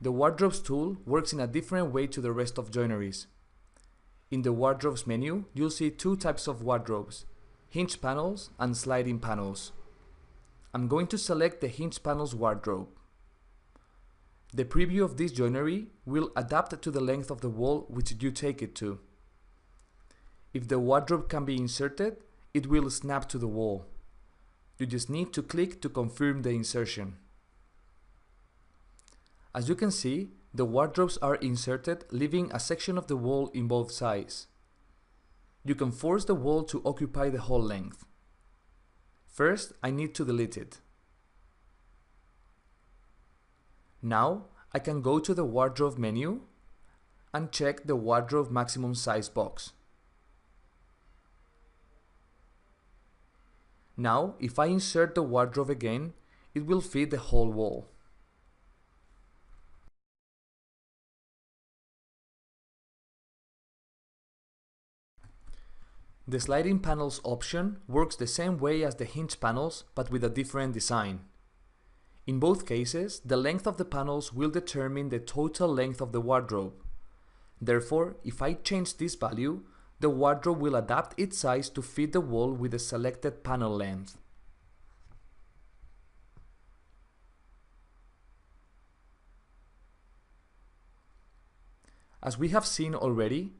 The Wardrobes tool works in a different way to the rest of joineries. In the Wardrobes menu, you'll see two types of wardrobes, hinge panels and sliding panels. I'm going to select the hinge panels wardrobe. The preview of this joinery will adapt to the length of the wall which you take it to. If the wardrobe can be inserted, it will snap to the wall. You just need to click to confirm the insertion. As you can see, the wardrobes are inserted, leaving a section of the wall in both sides. You can force the wall to occupy the whole length. First, I need to delete it. Now, I can go to the wardrobe menu and check the wardrobe maximum size box. Now, if I insert the wardrobe again, it will fit the whole wall. The sliding panels option works the same way as the hinge panels, but with a different design. In both cases, the length of the panels will determine the total length of the wardrobe. Therefore, if I change this value, the wardrobe will adapt its size to fit the wall with the selected panel length. As we have seen already,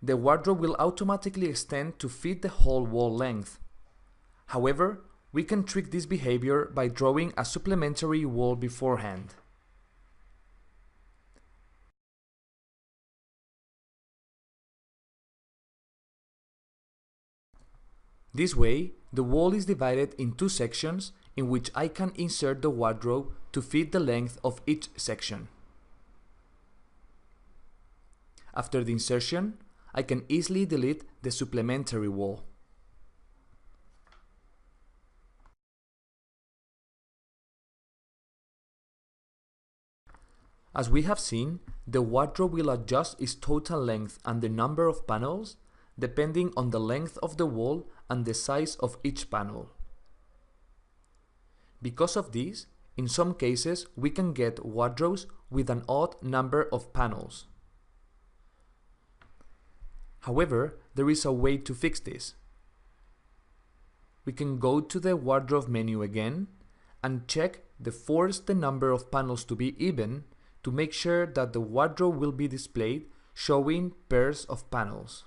the wardrobe will automatically extend to fit the whole wall length. However, we can trick this behavior by drawing a supplementary wall beforehand. This way, the wall is divided in two sections in which I can insert the wardrobe to fit the length of each section. After the insertion, I can easily delete the supplementary wall. As we have seen, the wardrobe will adjust its total length and the number of panels depending on the length of the wall and the size of each panel. Because of this, in some cases we can get wardrobes with an odd number of panels. However, there is a way to fix this. We can go to the wardrobe menu again and force the number of panels to be even to make sure that the wardrobe will be displayed showing pairs of panels.